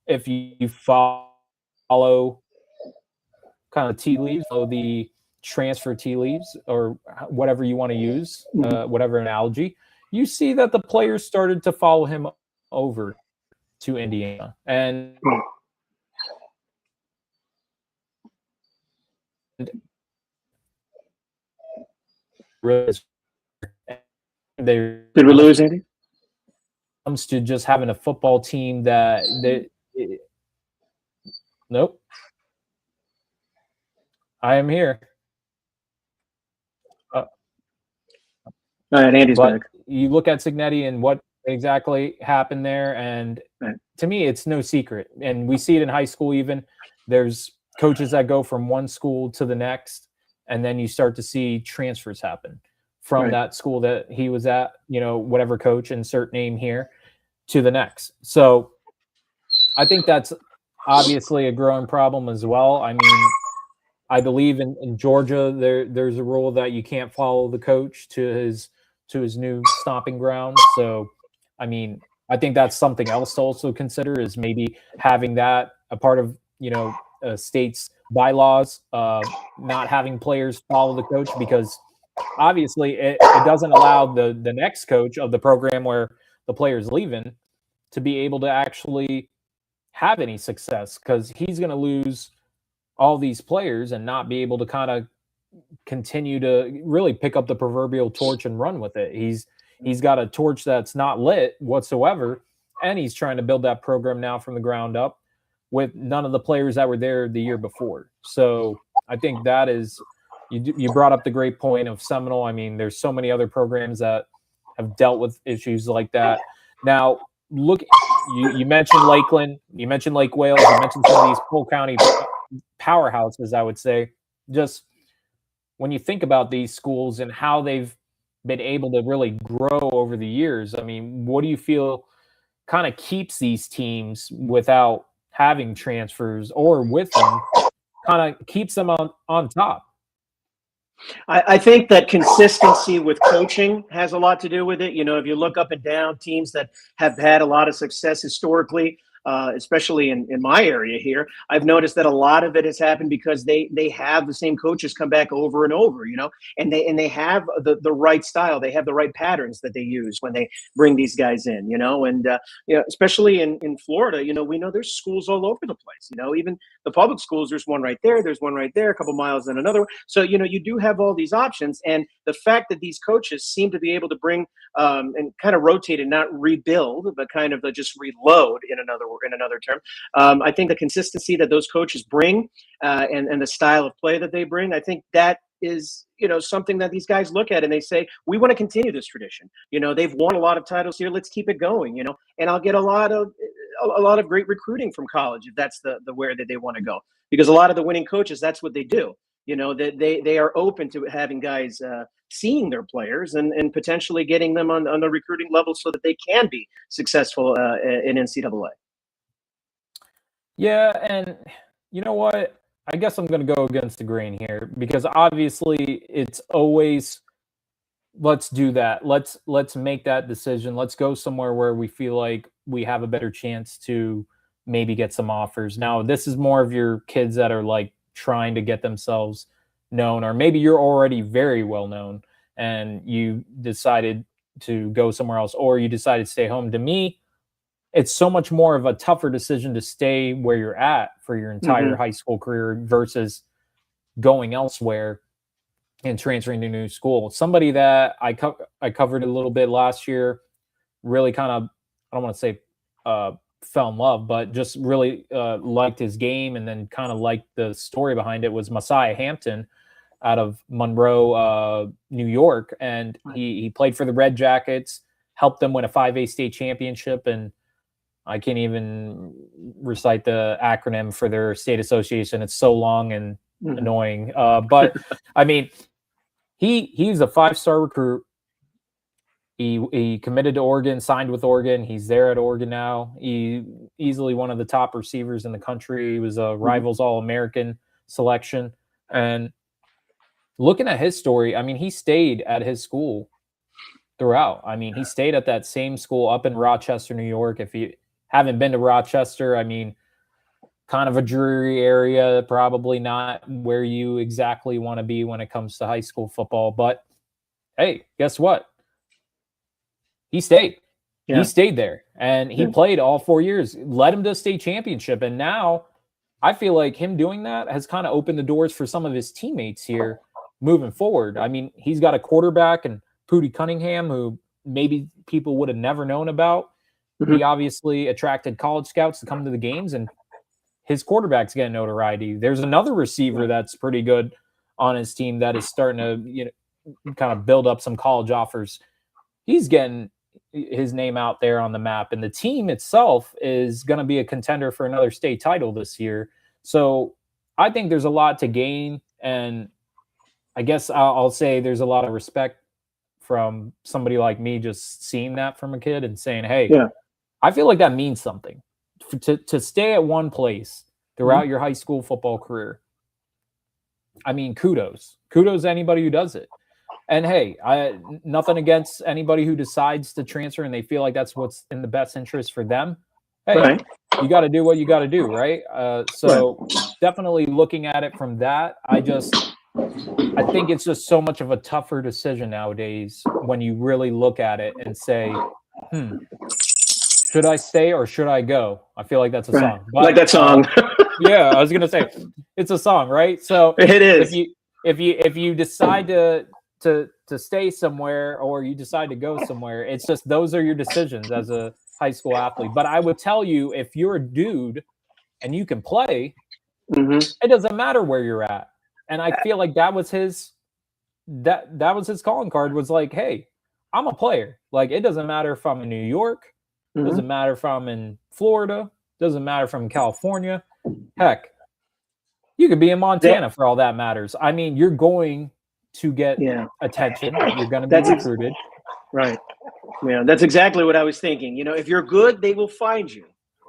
if you follow kind of tea leaves, or the transfer tea leaves, or whatever you want to use, whatever analogy, you see that the players started to follow him over to Indiana. And really they Did we lose Andy? comes to just having a football team that nope. I am here. All right, Andy's But back. you look at Cignetti and what exactly happened there, and Right. to me, it's no secret. And we see it in high school even. There's coaches that go from one school to the next, and then you start to see transfers happen from Right. that school that he was at, whatever coach, insert name here, to the next. So I think that's obviously a growing problem as well. I mean, I believe in Georgia, there's a rule that you can't follow the coach to his new stomping ground. So, I mean, I think that's something else to also consider is maybe having that a part of a state's bylaws, not having players follow the coach, because obviously it doesn't allow the next coach of the program where the player's leaving to be able to actually have any success, because he's going to lose all these players and not be able to kind of continue to really pick up the proverbial torch and run with it. He's got a torch that's not lit whatsoever, and he's trying to build that program now from the ground up with none of the players that were there the year before. So I think that is, you brought up the great point of Seminole. I mean, there's so many other programs that have dealt with issues like that. Now, look, you mentioned Lakeland, you mentioned Lake Wales, you mentioned some of these Polk County powerhouses, I would say. Just when you think about these schools and how they've been able to really grow over the years, I mean, what do you feel kind of keeps these teams without having transfers, or with them, kind of keeps them on top? I think that consistency with coaching has a lot to do with it. If you look up and down teams that have had a lot of success historically, especially in my area here, I've noticed that a lot of it has happened because they have the same coaches come back over and over, and they have the right style, they have the right patterns that they use when they bring these guys in, and especially in Florida, we know there's schools all over the place, even the public schools, there's one right there, a couple miles and another. So you do have all these options, and the fact that these coaches seem to be able to bring and kind of rotate and not rebuild, but kind of just reload in another term. I think the consistency that those coaches bring and the style of play that they bring, I think that is something that these guys look at and they say, we want to continue this tradition. They've won a lot of titles here, let's keep it going. And I'll get a lot of great recruiting from college if that's the where that they want to go, because a lot of the winning coaches, that's what they do. They are open to having guys seeing their players and potentially getting them on the recruiting level so that they can be successful in NCAA. Yeah, and you know what? I guess I'm going to go against the grain here, because obviously it's always, let's do that. Let's make that decision. Let's go somewhere where we feel like we have a better chance to maybe get some offers. Now, this is more of your kids that are like trying to get themselves known, or maybe you're already very well known and you decided to go somewhere else, or you decided to stay home. To me, it's so much more of a tougher decision to stay where you're at for your entire high school career versus going elsewhere and transferring to a new school. Somebody that I covered a little bit last year, really kind of, I don't want to say fell in love, but just really liked his game and then kind of liked the story behind it, was Messiah Hampton out of Monroe, New York. And he played for the Red Jackets, helped them win a 5A state championship, and I can't even recite the acronym for their state association. It's so long and annoying. But I mean, he's a 5-star recruit. He committed to Oregon, signed with Oregon. He's there at Oregon now. He easily one of the top receivers in the country. He was a Rivals All-American selection. And looking at his story, I mean, he stayed at his school throughout. I mean, he stayed at that same school up in Rochester, New York. If you haven't been to Rochester, I mean, kind of a dreary area, probably not where you exactly want to be when it comes to high school football. But hey, guess what? He stayed. Yeah. He stayed there, and he played all 4 years, led him to a state championship. And now I feel like him doing that has kind of opened the doors for some of his teammates here moving forward. I mean, he's got a quarterback and Pootie Cunningham, who maybe people would have never known about. Mhm. He obviously attracted college scouts to come to the games, and his quarterback's getting notoriety. There's another receiver that's pretty good on his team that is starting to, kind of build up some college offers. He's getting his name out there on the map, and the team itself is going to be a contender for another state title this year. So I think there's a lot to gain, and I guess I'll say there's a lot of respect from somebody like me just seeing that from a kid and saying, hey, Yeah. I feel like that means something. To stay at one place throughout your high school football career. I mean, kudos to anybody who does it. And hey, nothing against anybody who decides to transfer and they feel like that's what's in the best interest for them. Hey, Right. you got to do what you got to do, right? So definitely looking at it from that, I think it's just so much of a tougher decision nowadays when you really look at it and say, should I stay or should I go? I feel like that's a song. But, like that song. Yeah, I was gonna say it's a song, right? So It is. If you decide to stay somewhere or you decide to go somewhere, it's just those are your decisions as a high school athlete. But I would tell you, if you're a dude and you can play, it doesn't matter where you're at. And I feel like that was his calling card, was like, hey, I'm a player. Like, it doesn't matter if I'm in New York, doesn't matter if I'm in Florida, doesn't matter if I'm in California. Heck, you could be in Montana for all that matters. I mean, you're going to get attention. You're going to be recruited. Right. Yeah, that's exactly what I was thinking. If you're good, they will find you.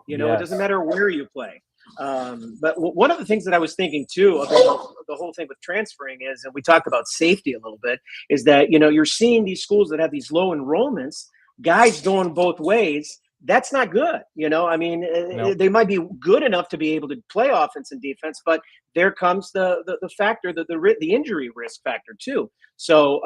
It doesn't matter where you play. But one of the things that I was thinking too about the whole thing with transferring is, and we talked about safety a little bit, is that, you're seeing these schools that have these low enrollments, guys going both ways. That's not good. I mean, they might be good enough to be able to play offense and defense, but there comes the factor, the injury risk factor too. So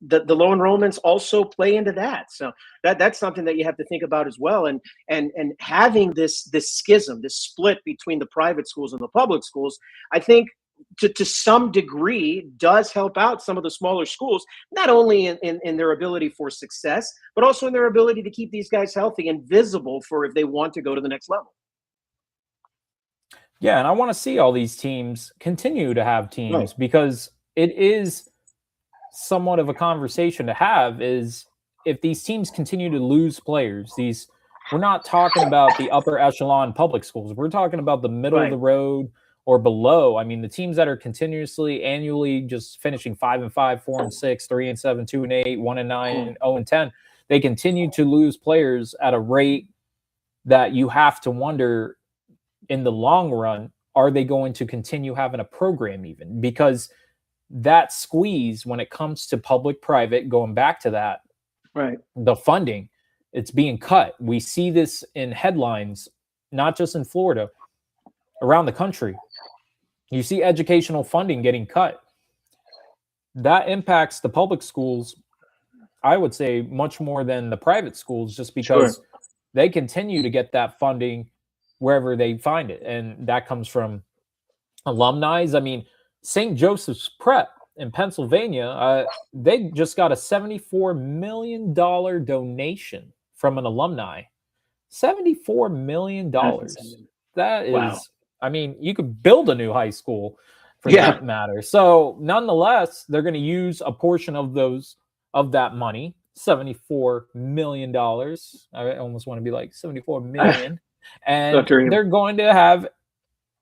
the low enrollments also play into that. So that's something that you have to think about as well. And having this schism, this split between the private schools and the public schools, I think to some degree does help out some of the smaller schools, not only in their ability for success, but also in their ability to keep these guys healthy and visible for if they want to go to the next level. Yeah, and I want to see all these teams continue to have teams, because it is somewhat of a conversation to have, is if these teams continue to lose players, we're not talking about the upper echelon public schools. We're talking about the middle of the road or below. I mean, the teams that are continuously annually just finishing 5-5, 4-6, 3-7, 2-8, 1-9, 0-10, they continue to lose players at a rate that you have to wonder, in the long run, are they going to continue having a program even? Because that squeeze when it comes to public-private, going back to that, the funding, it's being cut. We see this in headlines, not just in Florida, around the country. You see educational funding getting cut. That impacts the public schools, I would say, much more than the private schools, just because they continue to get that funding wherever they find it. And that comes from alumni. I mean, St. Joseph's Prep in Pennsylvania, they just got a $74 million donation from an alumni. $74 million. That is, I mean, you could build a new high schoal for that matter. So nonetheless, they're going to use a portion of that money, $74 million. I almost want to be like 74 million. And they're going to have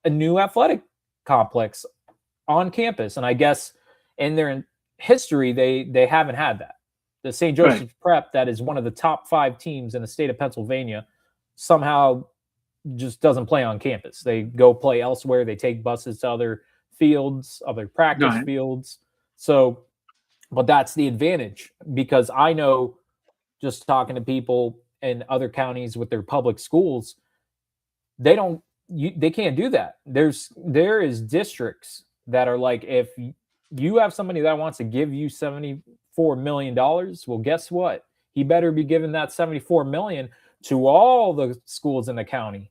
a new athletic complex on campus. And I guess in their history, they haven't had that. The St. Joseph's Prep, that is one of the top 5 teams in the state of Pennsylvania, somehow just doesn't play on campus. They go play elsewhere. They take buses to other fields, other practice fields. So, but that's the advantage, because I know, just talking to people in other counties with their public schools, they can't do that. There is districts that are like, if you have somebody that wants to give you $74 million, well, guess what? He better be giving that $74 million to all the schools in the county.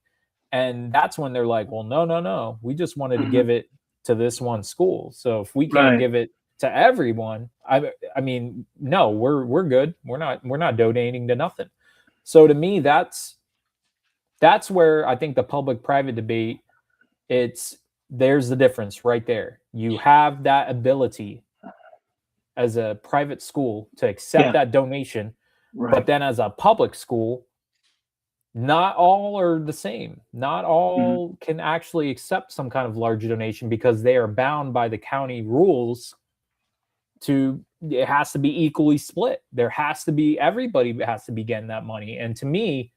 And that's when they're like, well, no. We just wanted to give it to this one school. So if we can't give it to everyone, I mean, no, we're good. We're not donating to nothing. So to me, that's where I think the public-private debate, there's the difference right there. You have that ability as a private school to accept Yeah. that donation, Right. but then as a public school, not all are the same. Not all can actually accept some kind of large donation because they are bound by the county rules it has to be equally split. Everybody has to be getting that money. And to me,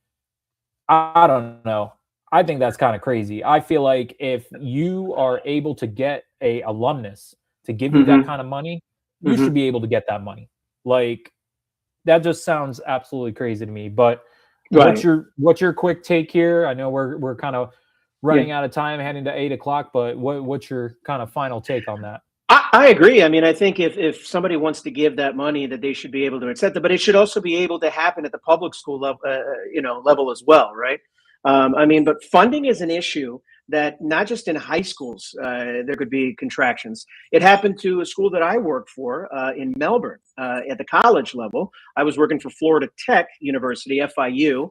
I don't know. I think that's kind of crazy. I feel like if you are able to get a alumnus to give you that kind of money, you should be able to get that money. Like, that just sounds absolutely crazy to me. But Right. what's your quick take here? I know we're kind of running out of time, heading to 8:00, but what's your kind of final take on that? I agree. I mean, I think if somebody wants to give that money, that they should be able to accept it, but it should also be able to happen at the public school level, level as well, right? I mean, but funding is an issue that not just in high schools there could be contractions. It happened to a school that I worked for in Melbourne at the college level. I was working for Florida Tech University, FIU.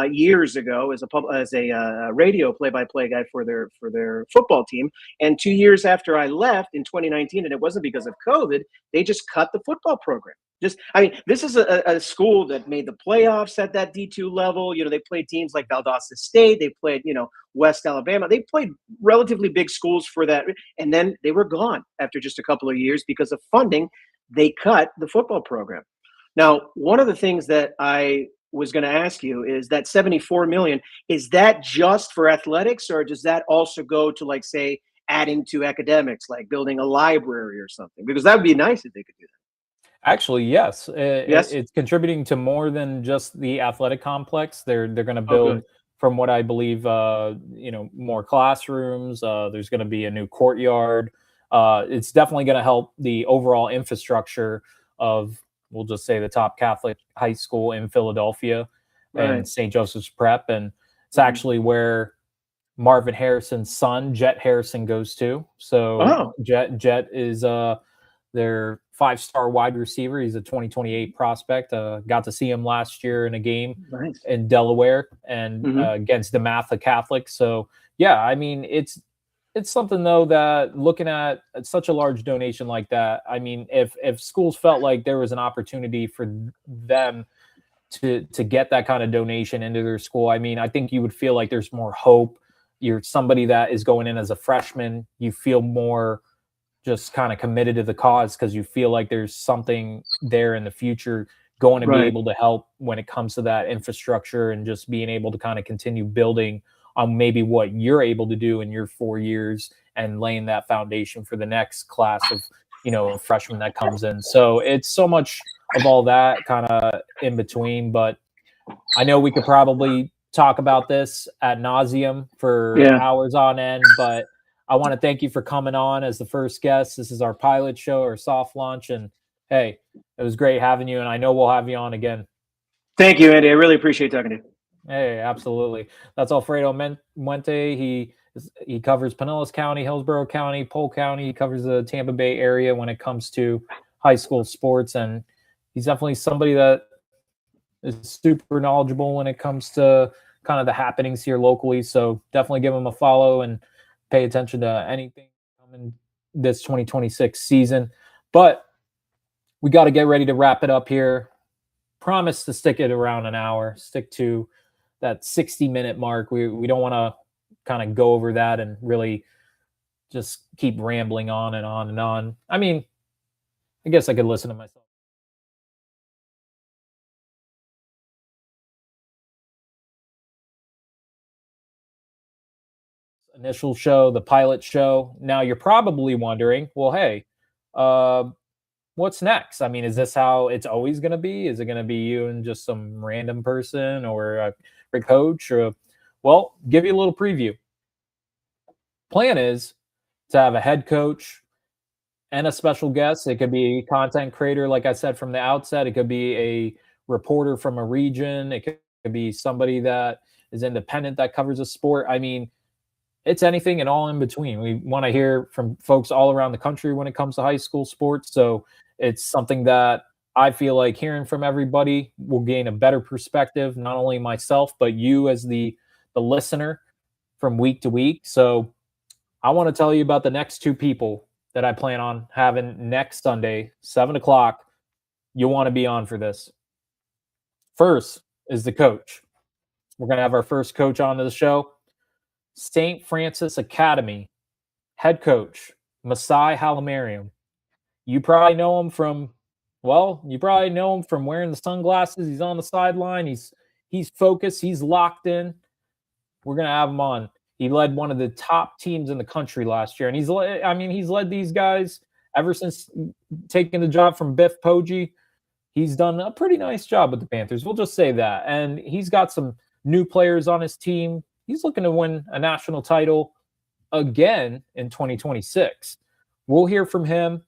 Years ago, as a radio play-by-play guy for their football team, and 2 years after I left in 2019, and it wasn't because of COVID, they just cut the football program. I mean, this is a school that made the playoffs at that D2 level. They played teams like Valdosta State. They played, West Alabama. They played relatively big schools for that, and then they were gone after just a couple of years because of funding. They cut the football program. Now, one of the things that I was going to ask you is that 74 million, is that just for athletics, or does that also go to, like, say, adding to academics, like building a library or something? Because that would be nice if they could do that. Actually, yes. Yes. It's contributing to more than just the athletic complex. They're going to Oh, build, good. from what I believe, more classrooms. There's going to be a new courtyard. It's definitely going to help the overall infrastructure of, we'll just say, the top Catholic high school in Philadelphia, Right. and St. Joseph's Prep. And it's actually where Marvin Harrison's son, Jet Harrison, goes to. So Oh. Jet is their 5-star wide receiver. He's a 2028 prospect. Got to see him last year in a game Nice. in Delaware and against DeMatha Catholic. So yeah, I mean, it's something, though, that looking at such a large donation like that, I mean, if schools felt like there was an opportunity for them to get that kind of donation into their school, I mean, I think you would feel like there's more hope. You're somebody that is going in as a freshman, you feel more just kind of committed to the cause because you feel like there's something there in the future going to be able to help when it comes to that infrastructure and just being able to kind of continue building on maybe what you're able to do in your 4 years and laying that foundation for the next class of, freshmen that comes in. So it's so much of all that kind of in between, but I know we could probably talk about this ad nauseum for hours on end, but I want to thank you for coming on as the first guest. This is our pilot show, or soft launch, and hey, it was great having you, and I know we'll have you on again. Thank you, Andy. I really appreciate talking to you. Hey, absolutely. That's Alfredo Muente. He covers Pinellas County, Hillsborough County, Polk County. He covers the Tampa Bay area when it comes to high school sports, and he's definitely somebody that is super knowledgeable when it comes to kind of the happenings here locally. So definitely give him a follow and pay attention to anything coming this 2026 season. But we got to get ready to wrap it up here. Promise to stick it around an hour, stick to that 60-minute mark. We don't want to kind of go over that and really just keep rambling on and on and on. I mean, I guess I could listen to myself. Initial show, the pilot show. Now you're probably wondering, well, hey, what's next? I mean, is this how it's always going to be? Is it going to be you and just some random person or a coach? Well, give you a little preview. Plan is to have a head coach and a special guest. It could be a content creator, like I said from the outset. It could be a reporter from a region. It could be somebody that is independent that covers a sport. I mean, it's anything and all in between. We want to hear from folks all around the country when it comes to high school sports. So it's something that I feel like hearing from everybody will gain a better perspective, not only myself, but you as the listener from week to week. So I want to tell you about the next two people that I plan on having next Sunday, 7 o'clock. You'll want to be on for this. First is the coach. We're going to have our first coach on to the show. St. Francis Academy head coach, Masai Halamariam. You probably know him from wearing the sunglasses. He's on the sideline. He's focused. He's locked in. We're going to have him on. He led one of the top teams in the country last year. And he's led these guys ever since taking the job from Biff Poggi. He's done a pretty nice job with the Panthers. We'll just say that. And he's got some new players on his team. He's looking to win a national title again in 2026. We'll hear from him.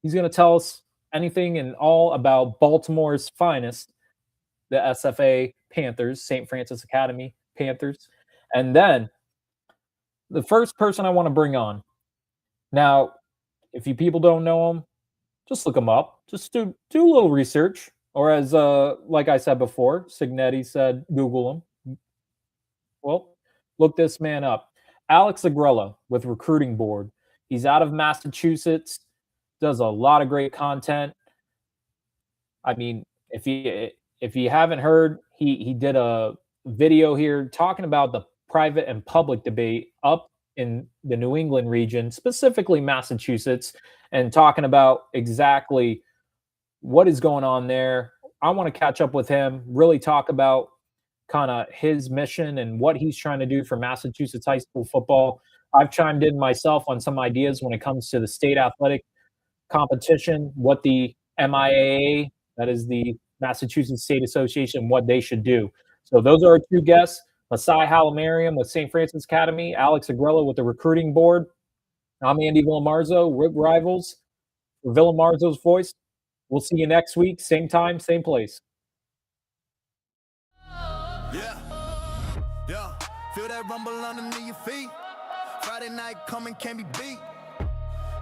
He's going to tell us anything and all about Baltimore's finest, the SFA Panthers, St. Francis Academy Panthers. And then the first person I want to bring on. Now, if you people don't know him, just look him up. Just do a little research. Or as like I said before, Signetti said, Google him. Well, look this man up. Alex Agrella with Recruiting Board. He's out of Massachusetts, does a lot of great content. I mean, if you haven't heard, he did a video here talking about the private and public debate up in the New England region, specifically Massachusetts, and talking about exactly what is going on there. I want to catch up with him, really talk about kind of his mission and what he's trying to do for Massachusetts high school football. I've chimed in myself on some ideas when it comes to the state athletic competition, what the MIAA, that is the Massachusetts State Association, what they should do. So those are our two guests, Masai Halamariam with St. Francis Academy, Alex Agrella with the Recruiting Board. I'm Andy Villamarzo, Rig Rivals, for Villamarzo's Voice. We'll see you next week, same time, same place. Yeah, feel that rumble underneath your feet. Friday night coming, can't be beat.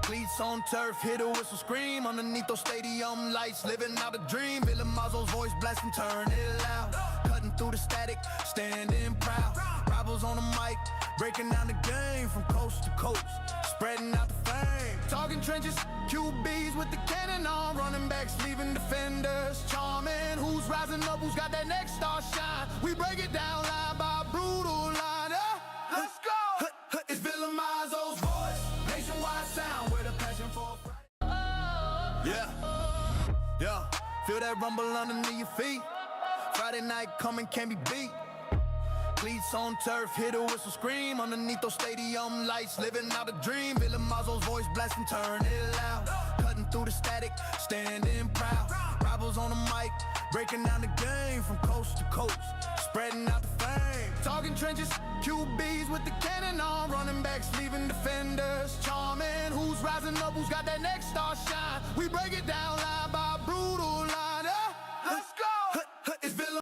Cleats on turf, hit a whistle scream. Underneath those stadium lights, living out a dream. Villamarzo's voice blasting, turn it loud. Cutting through the static, standing proud. Rivals on the mic, breaking down the game from coast to coast. Spreading out the fame. Talking trenches, QBs with the cannon on. Running backs, leaving defenders. Charming, who's rising up, who's got that next star shine. We break it down line by brutal line. Let's go! It's Villamarzo's voice. Nationwide sound with a passion for Friday. Yeah. Feel that rumble underneath your feet. Friday night coming, can't be beat. Cleats on turf, hit a whistle scream. Underneath those stadium lights, living out a dream. Villamarzo's voice blasting, turn it loud. Cutting through the static, standing proud. Rivals on the mic, breaking down the game from coast to coast. Spreading out the fame. Talking trenches, QBs with the cannon on. Running backs, leaving defenders. Charming, who's rising up, who's got that next star shine. We break it down like